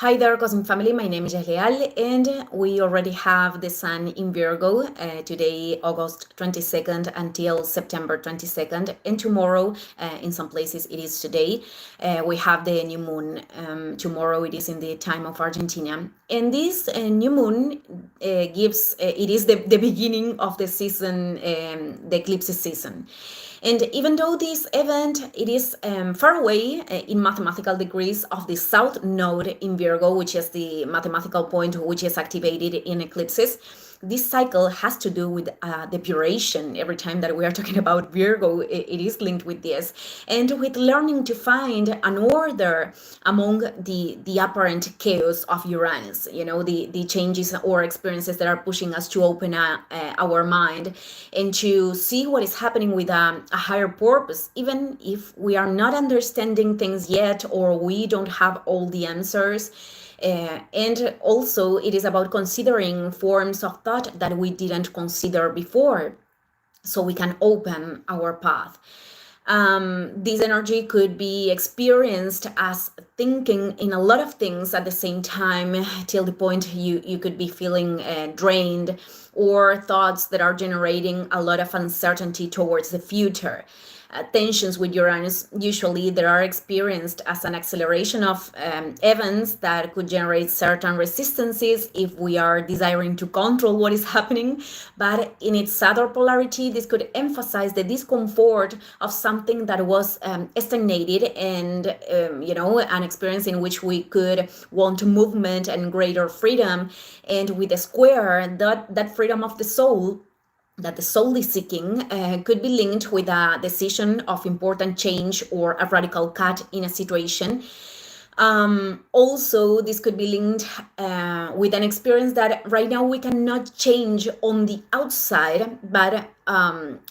Hi there, Cosmic Family. My name is Leal, and we already have the Sun in Virgo today, August 22nd until September 22nd, and tomorrow, in some places, it is today. We have the new moon. Tomorrow, it is in the time of Argentina, and this new moon it is the beginning of the season, the eclipse season. And even though this event it is far away in mathematical degrees of the south node in Virgo, which is the mathematical point which is activated in eclipses, this cycle has to do with depuration. Every time that we are talking about Virgo, it is linked with this, and with learning to find an order among the apparent chaos of Uranus. You know, the changes or experiences that are pushing us to open our mind and to see what is happening with a higher purpose, even if we are not understanding things yet or we don't have all the answers. And also, it is about considering forms of thought that we didn't consider before, so we can open our path. This energy could be experienced as thinking in a lot of things at the same time, till the point you could be feeling drained, or thoughts that are generating a lot of uncertainty towards the future. Tensions with Uranus usually they are experienced as an acceleration of events that could generate certain resistances if we are desiring to control what is happening. But in its other polarity, this could emphasize the discomfort of something that was stagnated, and an experience in which we could want movement and greater freedom. And with the square, that freedom of the soul that the soul is seeking could be linked with a decision of important change or a radical cut in a situation. Also, this could be linked with an experience that right now we cannot change on the outside, but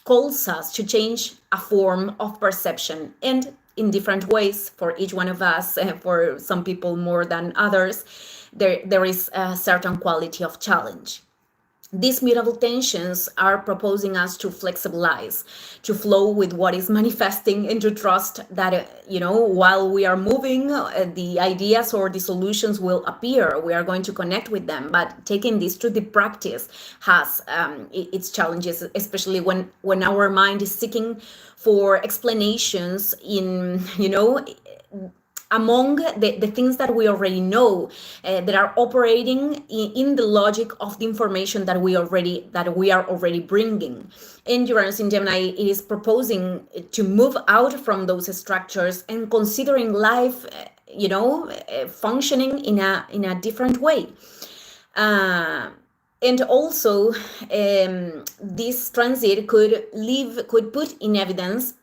calls us to change a form of perception, and in different ways for each one of us. For some people more than others, there is a certain quality of challenge. These mutable tensions are proposing us to flexibilize, to flow with what is manifesting, and to trust that, while we are moving, the ideas or the solutions will appear. We are going to connect with them, but taking this to the practice has its challenges, especially when our mind is seeking for explanations in, among the things that we already know, that are operating in the logic of the information that we are already bringing. And Uranus in Gemini, it is proposing to move out from those structures and considering life, functioning in a different way. And also, this transit could put in evidence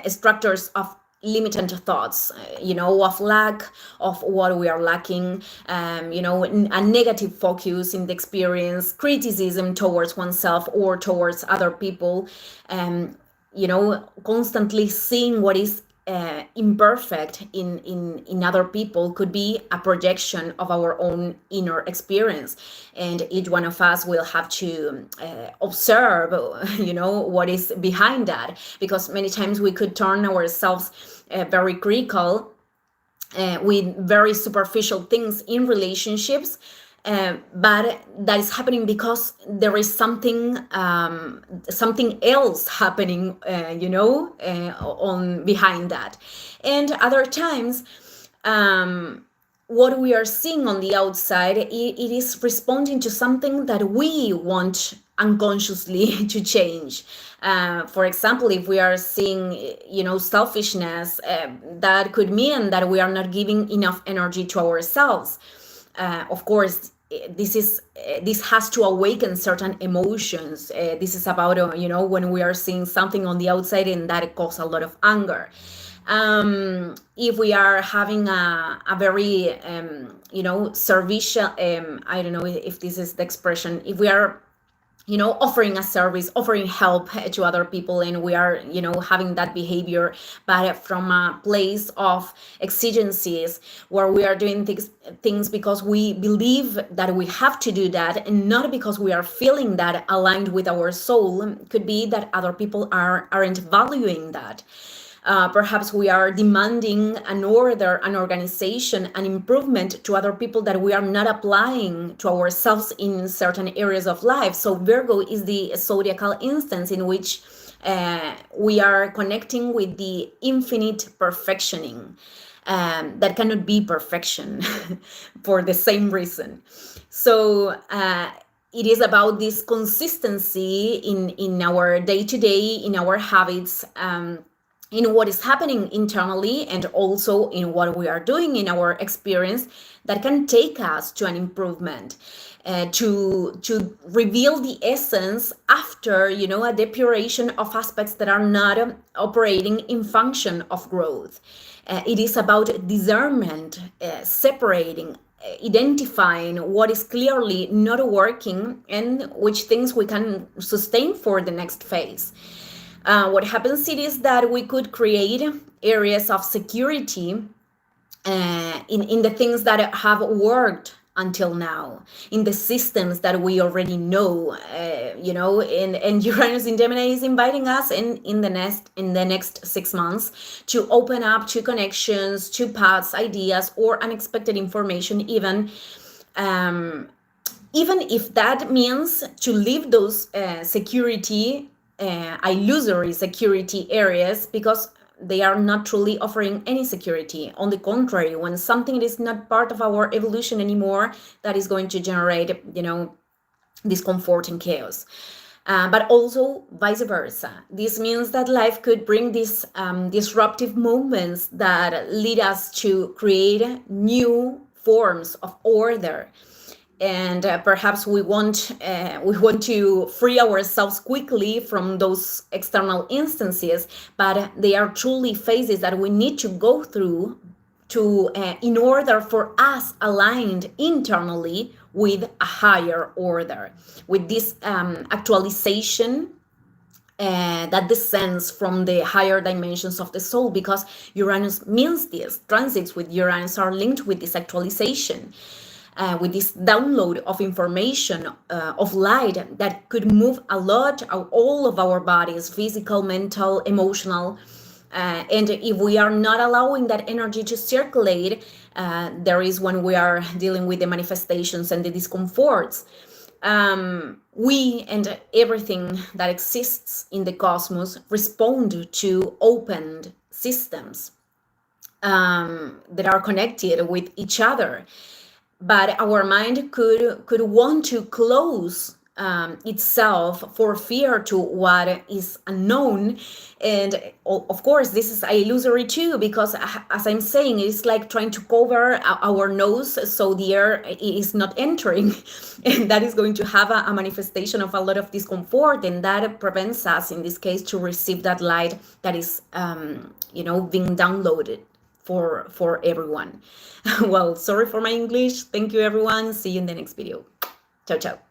structures of limited thoughts, of lack of what we are lacking, a negative focus in the experience, criticism towards oneself or towards other people, constantly seeing what is imperfect in other people could be a projection of our own inner experience, and each one of us will have to observe what is behind that, because many times we could turn ourselves very critical with very superficial things in relationships, but that is happening because there is something else happening, on behind that. And other times, what we are seeing on the outside, it is responding to something that we want unconsciously to change. For example, if we are seeing, selfishness, that could mean that we are not giving enough energy to ourselves. Of course, this has to awaken certain emotions. This is about when we are seeing something on the outside and that causes a lot of anger. If we are having a very servicial, I don't know if this is the expression, if we are offering a service, offering help to other people, and we are, having that behavior, but from a place of exigencies, where we are doing things because we believe that we have to do that, and not because we are feeling that aligned with our soul. Could be that other people aren't valuing that. Perhaps we are demanding an order, an organization, an improvement to other people that we are not applying to ourselves in certain areas of life. So Virgo is the zodiacal instance in which we are connecting with the infinite perfectioning. That cannot be perfection for the same reason. So it is about this consistency in our day-to-day, in our habits, in what is happening internally, and also in what we are doing in our experience that can take us to an improvement, to reveal the essence after, a depuration of aspects that are not operating in function of growth. It is about discernment, separating, identifying what is clearly not working and which things we can sustain for the next phase. What happens is that we could create areas of security in the things that have worked until now, in the systems that we already know, and Uranus in Gemini is inviting us in the next 6 months to open up to connections, to paths, ideas, or unexpected information, even if that means to leave those illusory security areas, because they are not truly offering any security. On the contrary, when something is not part of our evolution anymore, that is going to generate, discomfort and chaos. But also vice versa. This means that life could bring these disruptive moments that lead us to create new forms of order. And perhaps we want to free ourselves quickly from those external instances, but they are truly phases that we need to go through to in order for us aligned internally with a higher order, with this actualization that descends from the higher dimensions of the soul, because Uranus means this. Transits with Uranus are linked with this actualization. With this download of information, of light that could move a lot of all of our bodies, physical, mental, emotional. And if we are not allowing that energy to circulate, there is when we are dealing with the manifestations and the discomforts. We and everything that exists in the cosmos respond to opened systems that are connected with each other. But our mind could want to close itself for fear to what is unknown. And of course, this is illusory too, because as I'm saying, it's like trying to cover our nose so the air is not entering. And that is going to have a manifestation of a lot of discomfort, and that prevents us, in this case, to receive that light that is, being downloaded for everyone. Well, sorry for my English. Thank you, everyone. See you in the next video. Ciao, ciao.